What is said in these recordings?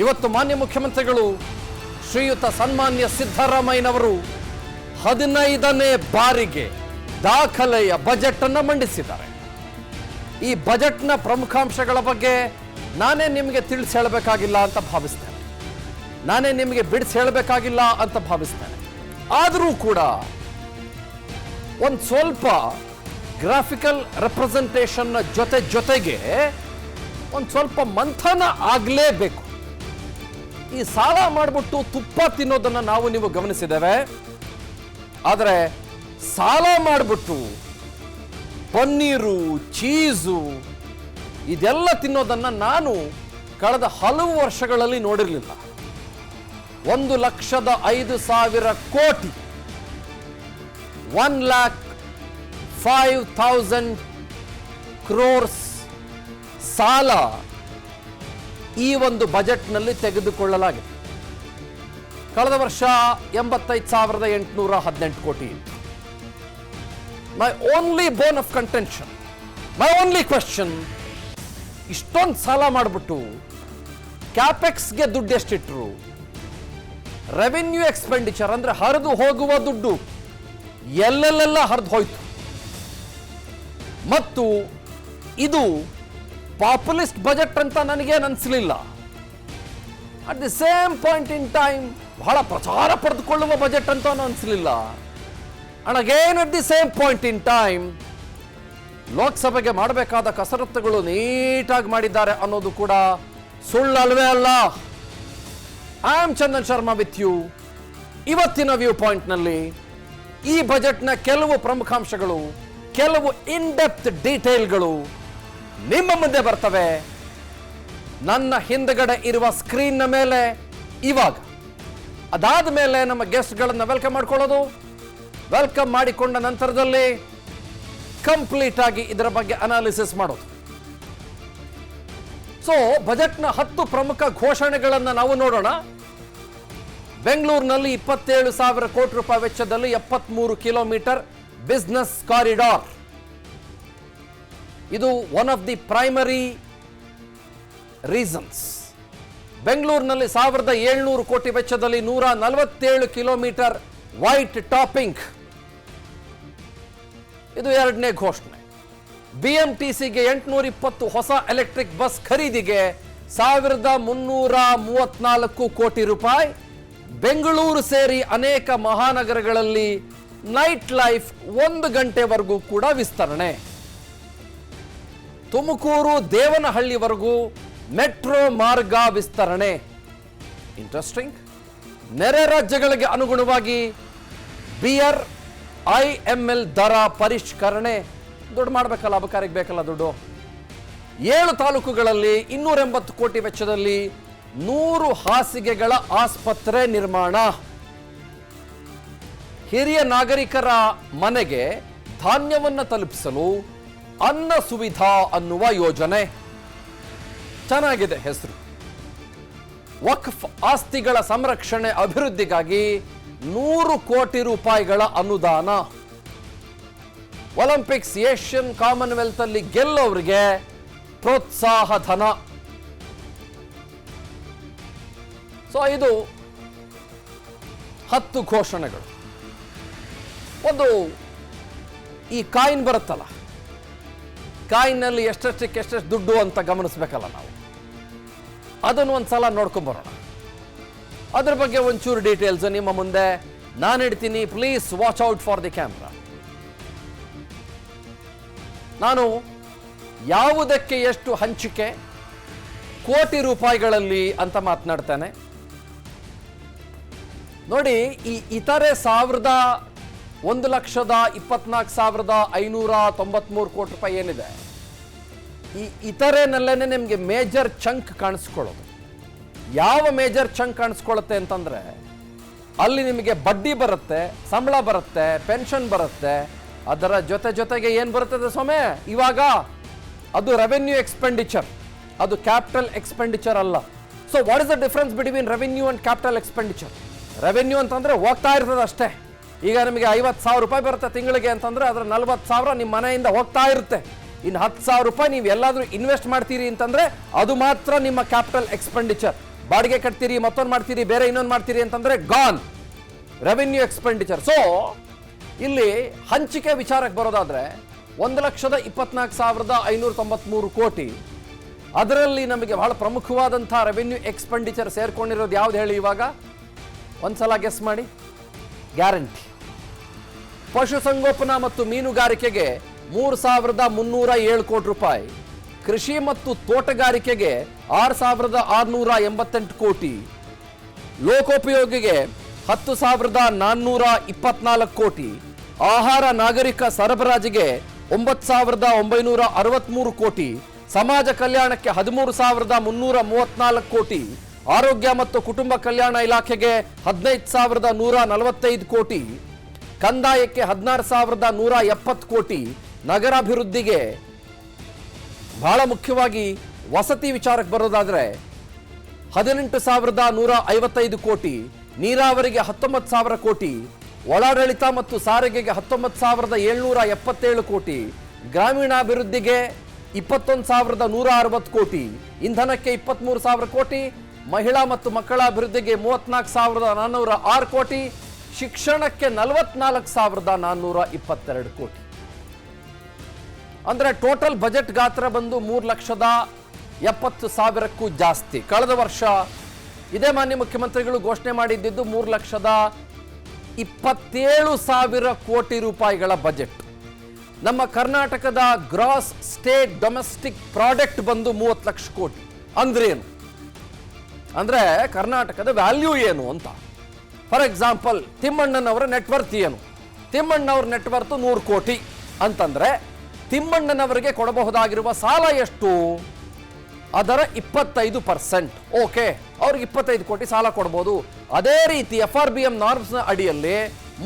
ಇವತ್ತು ಮಾನ್ಯ ಮುಖ್ಯಮಂತ್ರಿಗಳು ಶ್ರೀಯುತ ಸನ್ಮಾನ್ಯ ಸಿದ್ದರಾಮಯ್ಯನವರು 15ನೇ ಬಾರಿಗೆ ದಾಖಲೆಯ ಬಜೆಟ್ ಅನ್ನು ಮಂಡಿಸಿದ್ದಾರೆ. ಈ ಬಜೆಟ್ನ ಪ್ರಮುಖಾಂಶಗಳ ಬಗ್ಗೆ ನಾನೇ ನಿಮಗೆ ತಿಳಿಸಿ ಹೇಳಬೇಕಾಗಿಲ್ಲ ಅಂತ ಭಾವಿಸ್ತೇನೆ, ನಾನೇ ನಿಮಗೆ ಬಿಡಿಸಿ ಹೇಳಬೇಕಾಗಿಲ್ಲ ಅಂತ ಭಾವಿಸ್ತೇನೆ. ಆದರೂ ಕೂಡ ಒಂದು ಸ್ವಲ್ಪ ಗ್ರಾಫಿಕಲ್ ರೆಪ್ರೆಸೆಂಟೇಷನ್ ಜೊತೆಗೆ ಒಂದು ಸ್ವಲ್ಪ ಮಂಥನ ಆಗಲೇಬೇಕು. ಈ ಸಾಲ ಮಾಡಿಬಿಟ್ಟು ತುಪ್ಪ ತಿನ್ನೋದನ್ನು ನಾವು ನೀವು ಗಮನಿಸಿದ್ದೇವೆ. ಆದರೆ ಸಾಲ ಮಾಡಿಬಿಟ್ಟು ಪನ್ನೀರು, ಚೀಸು ಇದೆಲ್ಲ ತಿನ್ನೋದನ್ನು ನಾನು ಕಳೆದ ಹಲವು ವರ್ಷಗಳಲ್ಲಿ ನೋಡಿರಲಿಲ್ಲ. 1,05,000 ಕೋಟಿ 1,05,000 ಕ್ರೋರ್ಸ್ ಸಾಲ ಈ ಒಂದು ಬಜೆಟ್ನಲ್ಲಿ ತೆಗೆದುಕೊಳ್ಳಲಾಗಿದೆ. ಕಳೆದ ವರ್ಷ 85,818 ಕೋಟಿ. My only bone of contention, my only question, ಇಷ್ಟೊಂದು ಸಾಲ ಮಾಡಿಬಿಟ್ಟು ಕ್ಯಾಪೆಕ್ಸ್ಗೆ ದುಡ್ಡು ಎಷ್ಟಿಟ್ರು? ರೆವಿನ್ಯೂ ಎಕ್ಸ್ಪೆಂಡಿಚರ್ ಅಂದ್ರೆ ಹರಿದು ಹೋಗುವ ದುಡ್ಡು ಎಲ್ಲೆಲ್ಲೆಲ್ಲ ಹರಿದು ಹೋಯ್ತು. ಮತ್ತು ಇದು ಪಾಪ್ಯುಲಿಸ್ಟ್ ಬಜೆಟ್ ಅಂತ ನನಗೇನು ಅನಿಸಲಿಲ್ಲ. At the same point in time ಬಹಳ ಪ್ರಚಾರ ಪಡೆದುಕೊಳ್ಳುವ ಬಜೆಟ್ ಅಂತ ಅನಿಸಲಿಲ್ಲ. And again at the same point in time ಲೋಕಸಭೆಗೆ ಮಾಡಬೇಕಾದ ಕಸರತ್ತುಗಳು ನೀಟಾಗಿ ಮಾಡಿದ್ದಾರೆ ಅನ್ನೋದು ಕೂಡ ಸುಳ್ಳಲ್ವೇ ಅಲ್ಲ. I am Chandan Sharma with you. ಇವತ್ತಿನ ವ್ಯೂ ಪಾಯಿಂಟ್ನಲ್ಲಿ ಈ ಬಜೆಟ್ನ ಕೆಲವು ಪ್ರಮುಖಾಂಶಗಳು, ಕೆಲವು ಇನ್ ಡೆಪ್ತ್ ಡೀಟೇಲ್ಗಳು ನಿಮ್ಮ ಮುಂದೆ ಬರ್ತವೆ. ನನ್ನ ಹಿಂದಗಡೆ ಇರುವ ಸ್ಕ್ರೀನ್ನ ಮೇಲೆ ಇವಾಗ. ಅದಾದ ಮೇಲೆ ನಮ್ಮ ಗೆಸ್ಟ್ಗಳನ್ನು ವೆಲ್ಕಮ್ ಮಾಡ್ಕೊಳ್ಳೋದು, ವೆಲ್ಕಮ್ ಮಾಡಿಕೊಂಡ ನಂತರದಲ್ಲಿ ಕಂಪ್ಲೀಟ್ ಆಗಿ ಇದರ ಬಗ್ಗೆ ಅನಾಲಿಸಿಸ್ ಮಾಡೋದು. ಸೊ ಬಜೆಟ್ನ 10 ಪ್ರಮುಖ ಘೋಷಣೆಗಳನ್ನು ನಾವು ನೋಡೋಣ. ಬೆಂಗಳೂರಿನಲ್ಲಿ 27,000 ಕೋಟಿ ರೂಪಾಯಿ ವೆಚ್ಚದಲ್ಲಿ 73 ಕಿಲೋಮೀಟರ್ ಬಿಸ್ನೆಸ್ ಕಾರಿಡಾರ್. ಇದು one of the primary reasons. ಬೆಂಗಳೂರಿನಲ್ಲಿ 1,700 ಕೋಟಿ ವೆಚ್ಚದಲ್ಲಿ 147 ಕಿಲೋಮೀಟರ್ ವೈಟ್ ಟಾಪಿಂಗ್. ಇದು ಎರಡನೇ ಘೋಷಣೆ. BMTCಗೆ 820 ಹೊಸ ಎಲೆಕ್ಟ್ರಿಕ್ ಬಸ್ ಖರೀದಿಗೆ 1,334 ಕೋಟಿ ರೂಪಾಯಿ. ಬೆಂಗಳೂರು ಸೇರಿ ಅನೇಕ ಮಹಾನಗರಗಳಲ್ಲಿ ನೈಟ್ ಲೈಫ್ 1 ಗಂಟೆವರೆಗೂ ಕೂಡ ವಿಸ್ತರಣೆ. ತುಮಕೂರು ದೇವನಹಳ್ಳಿವರೆಗೂ ಮೆಟ್ರೋ ಮಾರ್ಗ ವಿಸ್ತರಣೆ. ಇಂಟ್ರೆಸ್ಟಿಂಗ್. ನೆರೆ ರಾಜ್ಯಗಳಿಗೆ ಅನುಗುಣವಾಗಿ ಬಿಯರ್ IML ದರ ಪರಿಷ್ಕರಣೆ. ದುಡ್ಡು ಮಾಡಬೇಕಲ್ಲ, ಅಬಕಾರಿಗೆ ಬೇಕಲ್ಲ ದುಡ್ಡು. 7 ತಾಲೂಕುಗಳಲ್ಲಿ 280 ಕೋಟಿ ವೆಚ್ಚದಲ್ಲಿ 100 ಹಾಸಿಗೆಗಳ ಆಸ್ಪತ್ರೆ ನಿರ್ಮಾಣ. ಹಿರಿಯ ನಾಗರಿಕರ ಮನೆಗೆ ಧಾನ್ಯವನ್ನು ತಲುಪಿಸಲು ಅನ್ನ ಸುವಿಧಾ ಅನ್ನುವ ಯೋಜನೆ. ಚೆನ್ನಾಗಿದೆ ಹೆಸರು. ವಕ್ಫ್ ಆಸ್ತಿಗಳ ಸಂರಕ್ಷಣೆ ಅಭಿವೃದ್ಧಿಗಾಗಿ 100 ಕೋಟಿ ರೂಪಾಯಿಗಳ ಅನುದಾನ. ಒಲಿಂಪಿಕ್ಸ್, ಏಷ್ಯನ್, ಕಾಮನ್ವೆಲ್ತ್ ಅಲ್ಲಿ ಗೆಲ್ಲೋರಿಗೆ ಪ್ರೋತ್ಸಾಹ ಧನ. ಸೊ ಇದು 10 ಘೋಷಣೆಗಳು. ಒಂದು ಈ ಕಾಯಿನ್ ಬರುತ್ತಲ್ಲ, ಕಾಯಿನ್ನಲ್ಲಿ ಎಷ್ಟೆಷ್ಟು ದುಡ್ಡು ಅಂತ ಗಮನಿಸ್ಬೇಕಲ್ಲ ನಾವು. ಅದನ್ನು ಒಂದ್ಸಲ ನೋಡ್ಕೊಂಬರೋಣ. ಅದ್ರ ಬಗ್ಗೆ ಒಂಚೂರು ಡೀಟೇಲ್ಸ್ ನಿಮ್ಮ ಮುಂದೆ ನಾನು ಇಡ್ತೀನಿ. Please watch out for the camera. ನಾನು ಯಾವುದಕ್ಕೆ ಎಷ್ಟು ಹಂಚಿಕೆ ಕೋಟಿ ರೂಪಾಯಿಗಳಲ್ಲಿ ಅಂತ ಮಾತನಾಡ್ತೇನೆ. ನೋಡಿ, ಈ ಇತರೆ 1,24,593 ಕೋಟಿ ರೂಪಾಯಿ ಏನಿದೆ, ಈ ಇತರೆನಲ್ಲೇನೆ ನಿಮಗೆ ಮೇಜರ್ ಚಂಕ್ ಕಾಣಿಸ್ಕೊಳ್ಳೋದು. ಯಾವ ಮೇಜರ್ ಚಂಕ್ ಕಾಣಿಸ್ಕೊಳ್ಳುತ್ತೆ ಅಂತಂದ್ರೆ, ಅಲ್ಲಿ ನಿಮಗೆ ಬಡ್ಡಿ ಬರುತ್ತೆ, ಸಂಬಳ ಬರುತ್ತೆ, ಪೆನ್ಷನ್ ಬರುತ್ತೆ. ಅದರ ಜೊತೆಗೆ ಏನು ಬರುತ್ತದೆ ಸೊಮೆ ಇವಾಗ? ಅದು ರೆವೆನ್ಯೂ ಎಕ್ಸ್ಪೆಂಡಿಚರ್, ಅದು ಕ್ಯಾಪಿಟಲ್ ಎಕ್ಸ್ಪೆಂಡಿಚರ್ ಅಲ್ಲ. So what is the difference between revenue and capital expenditure? Revenue ಅಂತಂದ್ರೆ ಹೋಗ್ತಾ ಇರ್ತದೆ ಅಷ್ಟೇ. ಈಗ ನಿಮಗೆ 50,000 ರೂಪಾಯಿ ಬರುತ್ತೆ ತಿಂಗಳಿಗೆ ಅಂತಂದ್ರೆ ಅದರ 40,000 ನಿಮ್ಮ ಮನೆಯಿಂದ ಹೋಗ್ತಾ ಇರುತ್ತೆ. ಇನ್ನು 10,000 ರೂಪಾಯಿ ನೀವು ಎಲ್ಲಾದರೂ ಇನ್ವೆಸ್ಟ್ ಮಾಡ್ತೀರಿ ಅಂತಂದ್ರೆ ಅದು ಮಾತ್ರ ನಿಮ್ಮ ಕ್ಯಾಪಿಟಲ್ ಎಕ್ಸ್ಪೆಂಡಿಚರ್. ಬಾಡಿಗೆ ಕಟ್ತೀರಿ, ಮತ್ತೊಂದು ಮಾಡ್ತೀರಿ, ಬೇರೆ ಇನ್ನೊಂದು ಮಾಡ್ತೀರಿ ಅಂತಂದ್ರೆ ಗಾನ್ ರೆವಿನ್ಯೂ ಎಕ್ಸ್ಪೆಂಡಿಚರ್. ಸೊ ಇಲ್ಲಿ ಹಂಚಿಕೆ ವಿಚಾರಕ್ಕೆ ಬರೋದಾದ್ರೆ 1,24,593 ಕೋಟಿ, ಅದರಲ್ಲಿ ನಮಗೆ ಬಹಳ ಪ್ರಮುಖವಾದಂಥ ರೆವಿನ್ಯೂ ಎಕ್ಸ್ಪೆಂಡಿಚರ್ ಸೇರ್ಕೊಂಡಿರೋದು ಯಾವ್ದು ಹೇಳಿ ಇವಾಗ? ಒಂದ್ಸಲ ಗೆಸ್ ಮಾಡಿ. ಗ್ಯಾರಂಟಿ. ಪಶುಸಂಗೋಪನಾ ಮತ್ತು ಮೀನುಗಾರಿಕೆಗೆ 3,307 ಕೋಟಿ ರೂಪಾಯಿ, ಕೃಷಿ ಮತ್ತು ತೋಟಗಾರಿಕೆಗೆ 6,688 ಕೋಟಿ, ಲೋಕೋಪಯೋಗಿಗೆ 10,424 ಕೋಟಿ, ಆಹಾರ ನಾಗರಿಕ ಸರಬರಾಜಿಗೆ 9,963 ಕೋಟಿ, ಸಮಾಜ ಕಲ್ಯಾಣಕ್ಕೆ 13,334 ಕೋಟಿ, ಆರೋಗ್ಯ ಮತ್ತು ಕುಟುಂಬ ಕಲ್ಯಾಣ ಇಲಾಖೆಗೆ 15,145 ಕೋಟಿ, ಕಂದಾಯಕ್ಕೆ 16,170 ಕೋಟಿ, ನಗರಾಭಿವೃದ್ಧಿಗೆ ಬಹಳ ಮುಖ್ಯವಾಗಿ ವಸತಿ ವಿಚಾರಕ್ಕೆ ಬರೋದಾದ್ರೆ 18,155 ಕೋಟಿ, ನೀರಾವರಿಗೆ 19,000 ಕೋಟಿ, ಒಳಾಡಳಿತ ಮತ್ತು ಸಾರಿಗೆಗೆ 19,777 ಕೋಟಿ, ಗ್ರಾಮೀಣಾಭಿವೃದ್ಧಿಗೆ 21,160 ಕೋಟಿ, ಇಂಧನಕ್ಕೆ 23,000 ಕೋಟಿ, ಮಹಿಳಾ ಮತ್ತು ಮಕ್ಕಳ ಅಭಿವೃದ್ಧಿಗೆ 34,406 ಕೋಟಿ, ಶಿಕ್ಷಣಕ್ಕೆ 44,422 ಕೋಟಿ. ಅಂದ್ರೆ ಟೋಟಲ್ ಬಜೆಟ್ ಗಾತ್ರ ಬಂದು 3,70,000ಕ್ಕೂ ಜಾಸ್ತಿ. ಕಳೆದ ವರ್ಷ ಇದೇ ಮಾನ್ಯ ಮುಖ್ಯಮಂತ್ರಿಗಳು ಘೋಷಣೆ ಮಾಡಿದ್ದು 3,27,000 ಕೋಟಿ ರೂಪಾಯಿಗಳ ಬಜೆಟ್. ನಮ್ಮ ಕರ್ನಾಟಕದ ಗ್ರಾಸ್ ಸ್ಟೇಟ್ ಡೊಮೆಸ್ಟಿಕ್ ಪ್ರಾಡಕ್ಟ್ ಬಂದು 30 ಲಕ್ಷ ಕೋಟಿ. ಅಂದ್ರೇನು? ಅಂದ್ರೆ ಕರ್ನಾಟಕದ ವ್ಯಾಲ್ಯೂ ಏನು ಅಂತ. ಫಾರ್ ಎಕ್ಸಾಂಪಲ್, ತಿಮ್ಮಣ್ಣನವರ ನೆಟ್ವರ್ತ್ ಏನು? ತಿಮ್ಮಣ್ಣವರ ನೆಟ್ವರ್ತ್ 100 ಕೋಟಿ ಅಂತಂದ್ರೆ ತಿಮ್ಮಣ್ಣನವರಿಗೆ ಕೊಡಬಹುದಾಗಿರುವ ಸಾಲ ಎಷ್ಟು? ಅದರ 25%. ಓಕೆ, ಅವ್ರಿಗೆ 25 ಕೋಟಿ ಸಾಲ ಕೊಡಬಹುದು. ಅದೇ ರೀತಿ FRBM ನಾರ್ಮ್ಸ್ನ ಅಡಿಯಲ್ಲಿ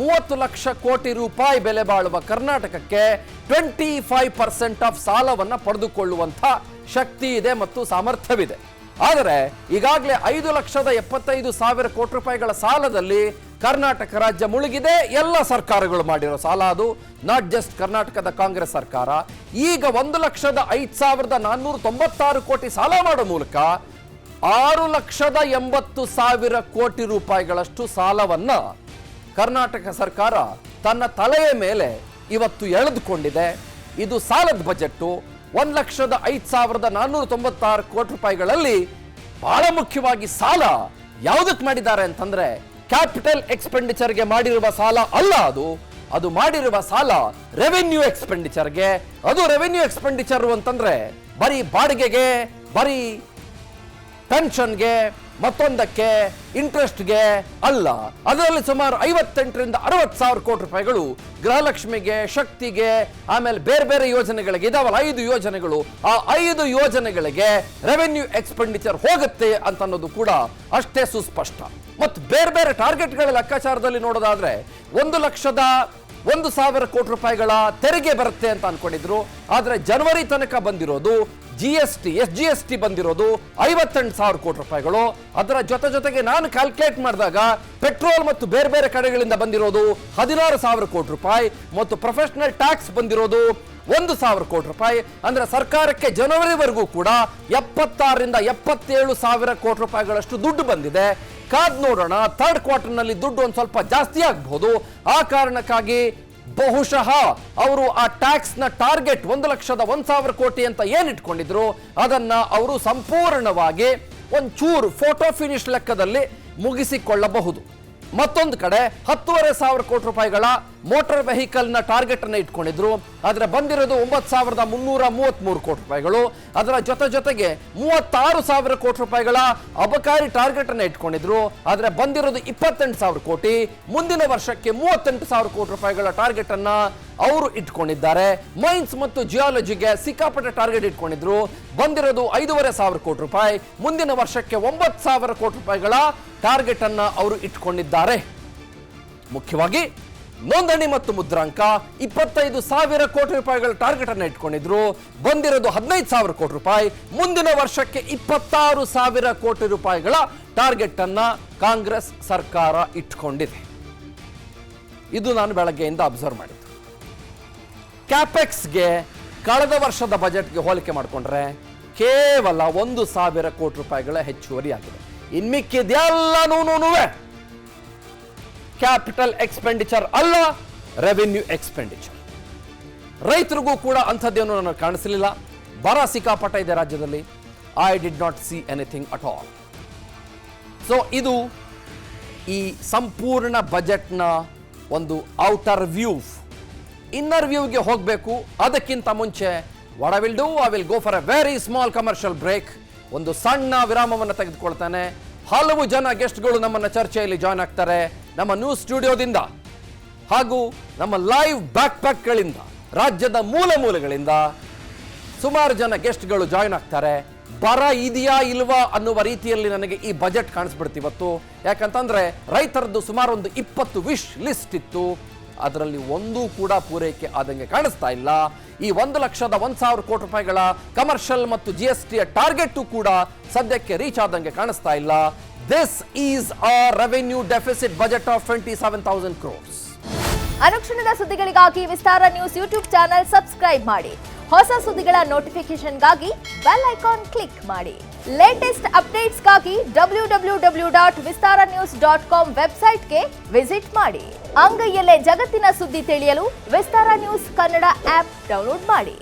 30 ಲಕ್ಷ ಕೋಟಿ ರೂಪಾಯಿ ಬೆಲೆ ಬಾಳುವ ಕರ್ನಾಟಕಕ್ಕೆ 25% ಆಫ್ ಸಾಲವನ್ನು ಪಡೆದುಕೊಳ್ಳುವಂಥ ಶಕ್ತಿ ಇದೆ ಮತ್ತು ಸಾಮರ್ಥ್ಯವಿದೆ. ಆದರೆ ಈಗಾಗಲೇ 5,75,000 ಕೋಟಿ ರೂಪಾಯಿಗಳ ಸಾಲದಲ್ಲಿ ಕರ್ನಾಟಕ ರಾಜ್ಯ ಮುಳುಗಿದೆ. ಎಲ್ಲ ಸರ್ಕಾರಗಳು ಮಾಡಿರೋ ಸಾಲ ಅದು, ನಾಟ್ ಜಸ್ಟ್ ಕರ್ನಾಟಕದ ಕಾಂಗ್ರೆಸ್ ಸರ್ಕಾರ. ಈಗ 1,05,496 ಕೋಟಿ ಸಾಲ ಮಾಡೋ ಮೂಲಕ 6,80,000 ಕೋಟಿ ರೂಪಾಯಿಗಳಷ್ಟು ಸಾಲವನ್ನ ಕರ್ನಾಟಕ ಸರ್ಕಾರ ತನ್ನ ತಲೆಯ ಮೇಲೆ ಇವತ್ತು ಎಳೆದುಕೊಂಡಿದೆ. ಇದು ಸಾಲದ ಬಜೆಟ್ಟು. 1,05,496 ಕೋಟಿ ರೂಪಾಯಿಗಳಲ್ಲಿ ಬಹಳ ಮುಖ್ಯವಾಗಿ ಸಾಲ ಯಾವುದಕ್ಕೆ ಮಾಡಿದ್ದಾರೆ ಅಂತಂದ್ರೆ ಕ್ಯಾಪಿಟಲ್ ಎಕ್ಸ್ಪೆಂಡಿಚರ್ಗೆ ಮಾಡಿರುವ ಸಾಲ ಅಲ್ಲ. ಅದು ಮಾಡಿರುವ ಸಾಲ ರೆವೆನ್ಯೂ ಎಕ್ಸ್ಪೆಂಡಿಚರ್ಗೆ. ಅದು ರೆವೆನ್ಯೂ ಎಕ್ಸ್ಪೆಂಡಿಚರ್ ಅಂತಂದ್ರೆ ಬರೀ ಬಾಡಿಗೆಗೆ, ಬರೀ ಪೆನ್ಷನ್ಗೆ, ಮತ್ತೊಂದಕ್ಕೆ, ಇಂಟ್ರೆಸ್ಟ್ಗೆ ಅಲ್ಲ. ಅದರಲ್ಲಿ ಸುಮಾರು 58,000-60,000 ಕೋಟಿ ರೂಪಾಯಿಗಳು ಗೃಹಲಕ್ಷ್ಮಿಗೆ, ಶಕ್ತಿಗೆ, ಆಮೇಲೆ ಬೇರೆ ಬೇರೆ ಯೋಜನೆಗಳಿಗೆ ಇದಾವಲ್ಲ 5 ಯೋಜನೆಗಳು. ಆ 5 ಯೋಜನೆಗಳಿಗೆ ರೆವೆನ್ಯೂ ಎಕ್ಸ್ಪೆಂಡಿಚರ್ ಹೋಗುತ್ತೆ ಅಂತ ಅನ್ನೋದು ಕೂಡ ಅಷ್ಟೇ ಸುಸ್ಪಷ್ಟ. ಮತ್ತು ಬೇರೆ ಬೇರೆ ಟಾರ್ಗೆಟ್ಗಳ ಲೆಕ್ಕಾಚಾರದಲ್ಲಿ ನೋಡೋದಾದ್ರೆ 1,01,000 ಕೋಟಿ ರೂಪಾಯಿಗಳ ತೆರಿಗೆ ಬರುತ್ತೆ ಅಂತ ಅನ್ಕೊಂಡಿದ್ರು. ಆದ್ರೆ ಜನವರಿ ತನಕ ಬಂದಿರೋದು SGST ಬಂದಿರೋದು 58,000 ಕೋಟಿ ರೂಪಾಯಿಗಳು. ಅದರ ಜೊತೆಗೆ ನಾನು ಕ್ಯಾಲ್ಕುಲೇಟ್ ಮಾಡಿದಾಗ ಪೆಟ್ರೋಲ್ ಮತ್ತು ಬೇರೆ ಬೇರೆ ಕಡೆಗಳಿಂದ ಬಂದಿರೋದು 16,000 ಕೋಟಿ ರೂಪಾಯಿ ಮತ್ತು ಪ್ರೊಫೆಷನಲ್ ಟ್ಯಾಕ್ಸ್ ಬಂದಿರೋದು 1,000 ಕೋಟಿ ರೂಪಾಯಿ. ಅಂದ್ರೆ ಸರ್ಕಾರಕ್ಕೆ ಜನವರಿವರೆಗೂ ಕೂಡ 76,000-77,000 ಕೋಟಿ ರೂಪಾಯಿಗಳಷ್ಟು ದುಡ್ಡು ಬಂದಿದೆ. ಕಾದ್ ನೋಡೋಣ, ಥರ್ಡ್ ಕ್ವಾರ್ಟರ್ನಲ್ಲಿ ದುಡ್ಡು ಒಂದು ಸ್ವಲ್ಪ ಜಾಸ್ತಿ ಆಗ್ಬಹುದು. ಆ ಕಾರಣಕ್ಕಾಗಿ ಬಹುಶಃ ಅವರು ಆ ಟ್ಯಾಕ್ಸ್ ನ ಟಾರ್ಗೆಟ್ 1,01,000 ಕೋಟಿ ಅಂತ ಏನಿಟ್ಕೊಂಡಿದ್ರು ಅದನ್ನ ಅವರು ಸಂಪೂರ್ಣವಾಗಿ ಒಂಚೂರು ಫೋಟೋ ಫಿನಿಶ್ ಲೆಕ್ಕದಲ್ಲಿ ಮುಗಿಸಿಕೊಳ್ಳಬಹುದು. ಮತ್ತೊಂದು ಕಡೆ 10,500 ಕೋಟಿ ರೂಪಾಯಿಗಳ ಮೋಟಾರ್ ವೆಹಿಕಲ್ ನ ಟಾರ್ಗೆಟ್ ಅನ್ನು ಇಟ್ಕೊಂಡಿದ್ರು. ಆದ್ರೆ ಬಂದಿರೋದು 9,333 ಕೋಟಿ ರೂಪಾಯಿಗಳು. ಅದರ ಜೊತೆಗೆ 36,000 ಕೋಟಿ ರೂಪಾಯಿಗಳ ಅಬಕಾರಿ ಟಾರ್ಗೆಟ್ ಅನ್ನು ಇಟ್ಕೊಂಡಿದ್ರು. ಆದ್ರೆ ಬಂದಿರೋದು 28,000 ಕೋಟಿ. ಮುಂದಿನ ವರ್ಷಕ್ಕೆ 38,000 ಕೋಟಿ ರೂಪಾಯಿಗಳ ಟಾರ್ಗೆಟ್ ಅನ್ನ ಅವರು ಇಟ್ಕೊಂಡಿದ್ದಾರೆ. ಮೈನ್ಸ್ ಮತ್ತು ಜಿಯಾಲಜಿಗೆ ಸಿಕ್ಕಾಪಟ್ಟೆ ಟಾರ್ಗೆಟ್ ಇಟ್ಕೊಂಡಿದ್ರು. ಬಂದಿರೋದು 5,500 ಕೋಟಿ ರೂಪಾಯಿ. ಮುಂದಿನ ವರ್ಷಕ್ಕೆ 9,000 ಕೋಟಿ ರೂಪಾಯಿಗಳ ಟಾರ್ಗೆಟ್ ಅನ್ನ ಅವರು ಇಟ್ಕೊಂಡಿದ್ದಾರೆ. ಮುಖ್ಯವಾಗಿ ನೋಂದಣಿ ಮತ್ತು ಮುದ್ರಾಂಕ 25,000 ಕೋಟಿ ರೂಪಾಯಿಗಳ ಟಾರ್ಗೆಟ್ ಅನ್ನು ಇಟ್ಕೊಂಡಿದ್ರು. ಬಂದಿರೋದು 15,000 ಕೋಟಿ ರೂಪಾಯಿ. ಮುಂದಿನ ವರ್ಷಕ್ಕೆ 26,000 ಕೋಟಿ ರೂಪಾಯಿಗಳ ಟಾರ್ಗೆಟ್ ಅನ್ನ ಕಾಂಗ್ರೆಸ್ ಸರ್ಕಾರ ಇಟ್ಕೊಂಡಿದೆ. ಇದು ನಾನು ಬೆಳಗ್ಗೆಯಿಂದ ಅಬ್ಸರ್ವ್ ಮಾಡಿದ್ದು. ಕ್ಯಾಪೆಕ್ಸ್ಗೆ ಕಳೆದ ವರ್ಷದ ಬಜೆಟ್ಗೆ ಹೋಲಿಕೆ ಮಾಡಿಕೊಂಡ್ರೆ ಕೇವಲ 1,000 ಕೋಟಿ ರೂಪಾಯಿಗಳ ಹೆಚ್ಚುವರಿ ಆಗಿದೆ. ಇನ್ಮಿಕ್ಕಿದೆಲ್ಲನೂ ಕ್ಯಾಪಿಟಲ್ ಎಕ್ಸ್ಪೆಂಡಿಚರ್ ಅಲ್ಲ, ರೆವಿನ್ಯೂ ಎಕ್ಸ್ಪೆಂಡಿಚರ್. ರೈತರಿಗೂ ಕೂಡ ಅಂಥದ್ದೇನು ನನಗೆ ಕಾಣಿಸಲಿಲ್ಲ. ಬರ ಸಿಕ್ಕಾಪಟ್ಟ ಇದೆ ರಾಜ್ಯದಲ್ಲಿ. I did not C anything at all. So ಇದು ಈ ಸಂಪೂರ್ಣ ಬಜೆಟ್ನ ಒಂದು ಔಟರ್ ವ್ಯೂ. ಇನ್ನರ್ ವ್ಯೂಗೆ ಹೋಗಬೇಕು. ಅದಕ್ಕಿಂತ ಮುಂಚೆ what I will do, I will go for a very small commercial break. ಒಂದು ಸಣ್ಣ ವಿರಾಮವನ್ನು ತೆಗೆದುಕೊಳ್ತಾನೆ. ಹಲವು ಜನ ಗೆಸ್ಟ್ಗಳು ನಮ್ಮನ್ನ ಚರ್ಚೆಯಲ್ಲಿ ಜಾಯ್ನ್ ಆಗ್ತಾರೆ ನಮ್ಮ ನ್ಯೂಸ್ ಸ್ಟುಡಿಯೋದಿಂದ ಹಾಗೂ ನಮ್ಮ ಲೈವ್ ಬ್ಯಾಕ್ ಪ್ಯಾಕ್ಗಳಿಂದ. ರಾಜ್ಯದ ಮೂಲ ಮೂಲೆಗಳಿಂದ ಸುಮಾರು ಜನ ಗೆಸ್ಟ್ಗಳು ಜಾಯ್ನ್ ಆಗ್ತಾರೆ. ಬರ ಇದೆಯಾ ಇಲ್ವಾ ಅನ್ನುವ ರೀತಿಯಲ್ಲಿ ನನಗೆ ಈ ಬಜೆಟ್ ಕಾಣಿಸ್ಬಿಡ್ತಿವತ್ತು. ಯಾಕಂತಂದ್ರೆ ರೈತರದ್ದು ಸುಮಾರು ಒಂದು 20 ವಿಶ್ ಲಿಸ್ಟ್ ಇತ್ತು. ಅದರಲ್ಲಿ ಒಂದೂ ಕೂಡ ಪೂರೈಕೆ ಆದಂಗೆ ಕಾಣಿಸ್ತಾ ಇಲ್ಲ. ಈ 1,01,000 ಕೋಟಿ ರೂಪಾಯಿಗಳ ಕಮರ್ಷಿಯಲ್ ಮತ್ತು GST ಟಾರ್ಗೆಟ್ ಕೂಡ ಸದ್ಯಕ್ಕೆ ರೀಚ್ ಆದಂಗೆ ಕಾಣಿಸ್ತಾ ಇಲ್ಲ. This is a revenue deficit budget of 27,000 crores. ಅನುಕ್ಷಣದ ಸುದ್ದಿಗಳಿಗಾಗಿ ವಿಸ್ತಾರ ನ್ಯೂಸ್ ಯೂಟ್ಯೂಬ್ ಚಾನೆಲ್ ಸಬ್ಸ್ಕ್ರೈಬ್ ಮಾಡಿ. ಹೊಸ ಸುದ್ದಿಗಳ ನೋಟಿಫಿಕೇಶನ್ಗಾಗಿ ಬೆಲ್ ಐಕಾನ್ ಕ್ಲಿಕ್ ಮಾಡಿ. ಲೇಟೆಸ್ಟ್ ಅಪ್ಡೇಟ್ಸ್ಗಾಗಿ www.vistaranews.com ವೆಬ್ಸೈಟ್ಗೆ ವಿಸಿಟ್ ಮಾಡಿ. ಅಂಗೈಯಲ್ಲೇ ಜಗತ್ತಿನ ಸುದ್ದಿ ತಿಳಿಯಲು ವಿಸ್ತಾರ ನ್ಯೂಸ್ ಕನ್ನಡ ಆಪ್ ಡೌನ್ಲೋಡ್ ಮಾಡಿ.